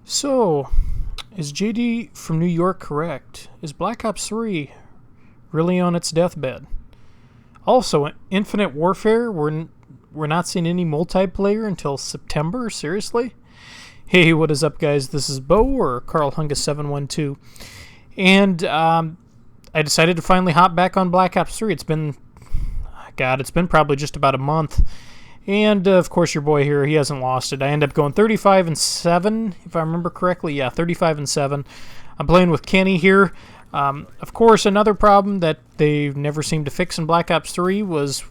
So, is JD from New York correct? Is Black Ops 3 really on its deathbed? Also, Infinite Warfare, we're not seeing any multiplayer until September? Seriously? Hey, what is up, guys? This is Bo, or Carl Hungus712. And I decided to finally hop back on Black Ops 3. It's been probably just about a month. And, of course, your boy here, he hasn't lost it. I end up going 35-7, if I remember correctly. Yeah, 35-7. I'm playing with Kenny here. Of course, another problem that they never seemed to fix in Black Ops 3 was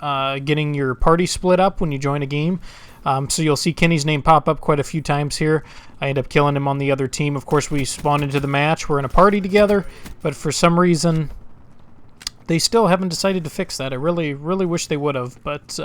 getting your party split up when you join a game. So you'll see Kenny's name pop up quite a few times here. I end up killing him on the other team. Of course, we spawn into the match. We're in a party together, but for some reason, they still haven't decided to fix that. I really, really wish they would have, but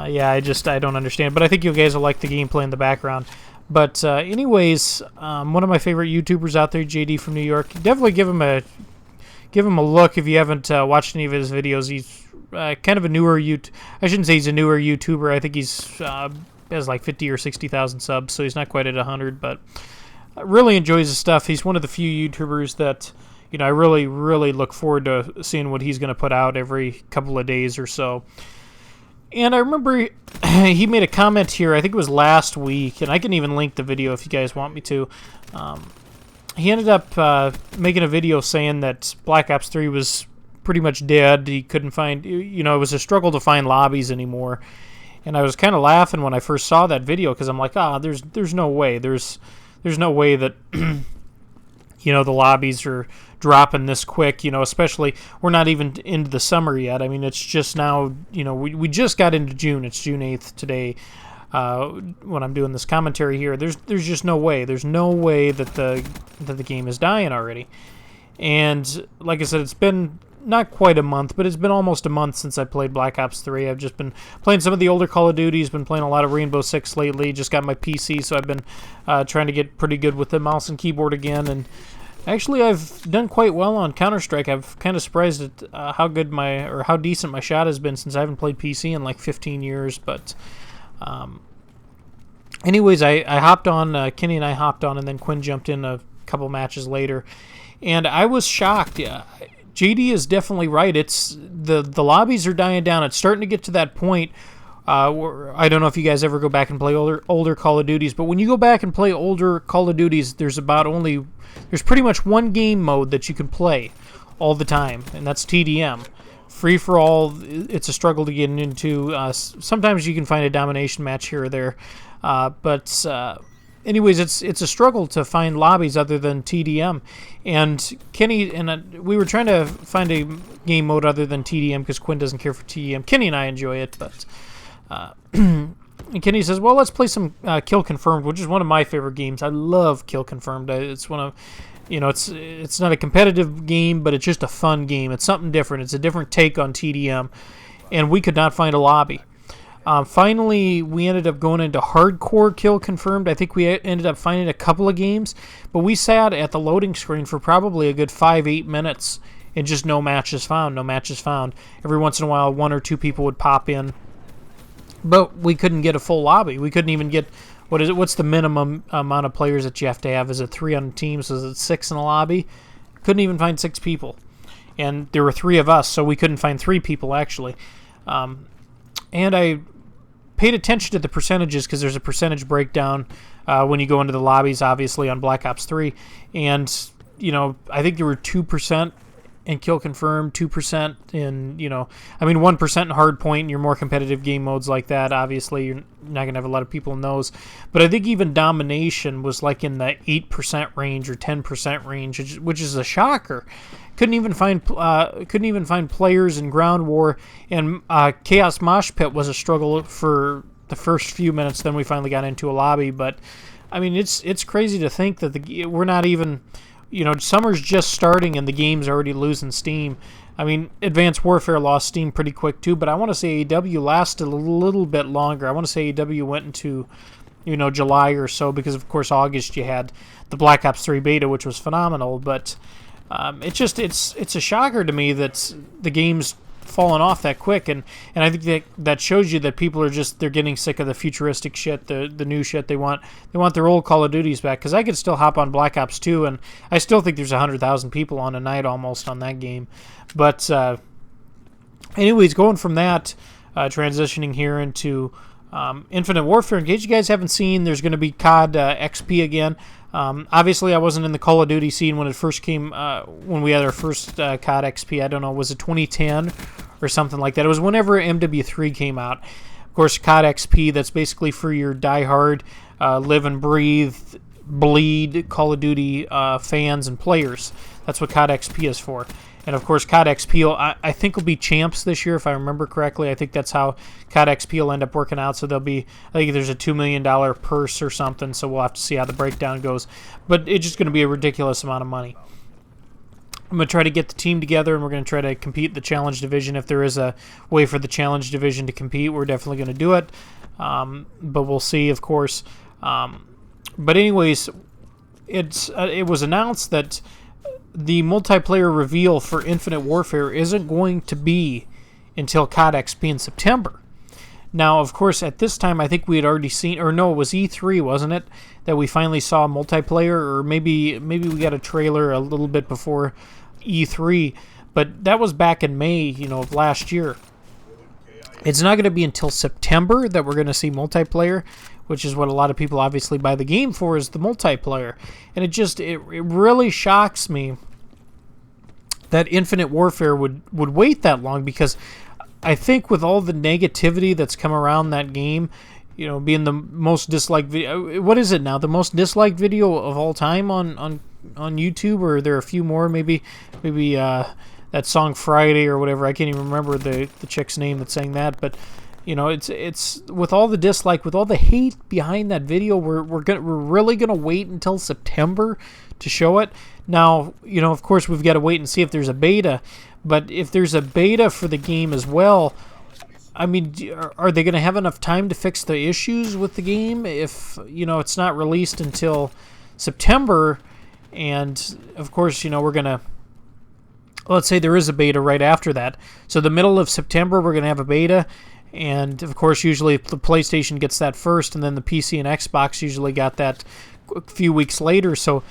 yeah, I don't understand. But I think you guys will like the gameplay in the background. But anyways, one of my favorite YouTubers out there, JD from New York. Definitely give him a look if you haven't watched any of his videos. He's kind of a newer I shouldn't say he's a newer YouTuber. I think he's has like 50 or 60,000 subs, so he's not quite at 100. But really enjoys his stuff. He's one of the few YouTubers that I really, really look forward to seeing what he's going to put out every couple of days or so. And I remember he made a comment here, I think it was last week, and I can even link the video if you guys want me to. He ended up making a video saying that Black Ops 3 was pretty much dead. He couldn't find, it was a struggle to find lobbies anymore. And I was kind of laughing when I first saw that video because I'm like, there's no way. There's no way that, the lobbies are dropping this quick, especially we're not even into the summer yet. I mean, it's just now, we just got into June. It's June 8th today when I'm doing this commentary here. There's just no way. There's no way that the game is dying already. And like I said, it's been not quite a month, but it's been almost a month since I played Black Ops 3. I've just been playing some of the older Call of Duties, been playing a lot of Rainbow Six lately, just got my PC, so I've been trying to get pretty good with the mouse and keyboard again. And actually, I've done quite well on Counter-Strike. I've kind of surprised at how decent my shot has been since I haven't played PC in like 15 years. But anyways, I hopped on, Kenny and I hopped on, and then Quinn jumped in a couple matches later. And I was shocked. Yeah, JD is definitely right. It's the lobbies are dying down. It's starting to get to that point where, I don't know if you guys ever go back and play older Call of Duties, but when you go back and play older Call of Duties, there's pretty much one game mode that you can play all the time, and that's TDM. Free for all. It's a struggle to get into. Sometimes you can find a domination match here or there, but anyways, it's a struggle to find lobbies other than TDM. And Kenny and we were trying to find a game mode other than TDM because Quinn doesn't care for TDM. Kenny and I enjoy it, but and Kenny says, well, let's play some Kill Confirmed, which is one of my favorite games. I love Kill Confirmed. It's one of, it's not a competitive game, but it's just a fun game. It's something different. It's a different take on TDM, and we could not find a lobby. Finally, we ended up going into hardcore Kill Confirmed. I think we ended up finding a couple of games, but we sat at the loading screen for probably a good 5-8 minutes and just no matches found. Every once in a while, one or two people would pop in, but we couldn't get a full lobby. We couldn't even get, what's the minimum amount of players that you have to have? Is it 3 on a team? So is it 6 in a lobby? Couldn't even find 6 people. And there were 3 of us, so we couldn't find 3 people, actually. And I paid attention to the percentages because there's a percentage breakdown when you go into the lobbies, obviously, on Black Ops 3. And, I think there were 2% in Kill Confirmed, 2% in, 1% in Hardpoint and your more competitive game modes like that. Obviously, you're not going to have a lot of people in those. But I think even Domination was like in the 8% range or 10% range, which is a shocker. Couldn't even find players in Ground War, and Chaos Mosh Pit was a struggle for the first few minutes. Then we finally got into a lobby, but I mean, it's crazy to think that we're not even, summer's just starting and the game's already losing steam. I mean, Advanced Warfare lost steam pretty quick too, but I want to say AEW lasted a little bit longer. I want to say AEW went into, July or so, because of course August you had the Black Ops 3 beta, which was phenomenal, but it's a shocker to me that the game's fallen off that quick, and I think that shows you that people are just, they're getting sick of the futuristic shit, the new shit. They want their old Call of Duties back, because I could still hop on Black Ops 2, and I still think there's 100,000 people on a night almost on that game. But anyways, going from that, transitioning here into Infinite Warfare. In case you guys haven't seen, there's going to be COD XP again. Obviously, I wasn't in the Call of Duty scene when it first came, when we had our first COD XP. I don't know, was it 2010 or something like that? It was whenever MW3 came out. Of course, COD XP, that's basically for your diehard, live and breathe, bleed Call of Duty fans and players. That's what COD XP is for. And of course, COD XP, I think, will be champs this year, if I remember correctly. I think that's how COD XP will end up working out. So there'll be, I think there's a $2 million purse or something. So we'll have to see how the breakdown goes. But it's just going to be a ridiculous amount of money. I'm going to try to get the team together, and we're going to try to compete in the Challenge Division. If there is a way for the Challenge Division to compete, we're definitely going to do it. But we'll see, of course. But anyways, it was announced that the multiplayer reveal for Infinite Warfare isn't going to be until COD XP in September. Now, of course, at this time, I think we had already seen, or no, it was E3, wasn't it, that we finally saw multiplayer, or maybe we got a trailer a little bit before E3, but that was back in May, of last year. It's not going to be until September that we're going to see multiplayer, which is what a lot of people obviously buy the game for, is the multiplayer. And it really shocks me that Infinite Warfare would wait that long, because I think with all the negativity that's come around that game, being the most disliked video, what is it now? The most disliked video of all time on YouTube, or are there a few more? Maybe that song Friday or whatever. I can't even remember the chick's name that sang that, but it's with all the dislike, with all the hate behind that video, we're really gonna wait until September to show it. Now, of course, we've got to wait and see if there's a beta, but if there's a beta for the game as well, I mean, are they going to have enough time to fix the issues with the game if it's not released until September? And of course, we're gonna, let's say there is a beta right after that, so the middle of September we're gonna have a beta. And of course, usually the PlayStation gets that first, and then the PC and Xbox usually got that a few weeks later. So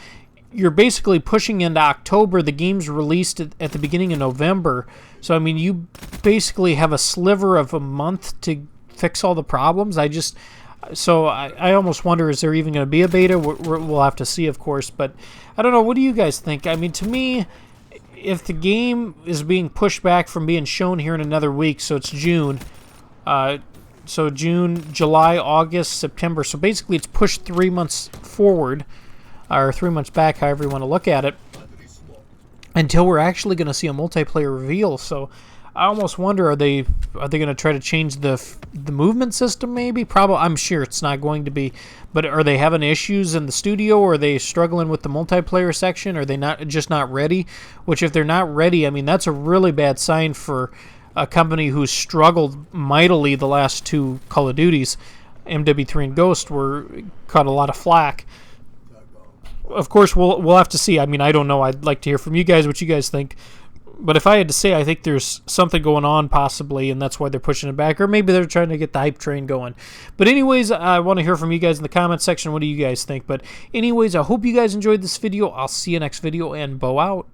you're basically pushing into October. The game's released at the beginning of November. So, I mean, you basically have a sliver of a month to fix all the problems. I almost wonder, is there even going to be a beta? We'll have to see, of course. But I don't know. What do you guys think? I mean, to me, if the game is being pushed back from being shown here in another week, so it's June, so June, July, August, September. So basically it's pushed 3 months forward, or 3 months back, however you want to look at it, until we're actually going to see a multiplayer reveal. So I almost wonder, are they going to try to change the movement system maybe? Probably, I'm sure it's not going to be. But are they having issues in the studio, or are they struggling with the multiplayer section? Are they just not ready? Which, if they're not ready, I mean, that's a really bad sign for a company who's struggled mightily the last two Call of Duties. MW3 and Ghost caught a lot of flack. Of course, we'll have to see. I mean, I don't know. I'd like to hear from you guys what you guys think. But if I had to say, I think there's something going on possibly, and that's why they're pushing it back. Or maybe they're trying to get the hype train going. But anyways, I want to hear from you guys in the comment section. What do you guys think? But anyways, I hope you guys enjoyed this video. I'll see you next video, and bow out.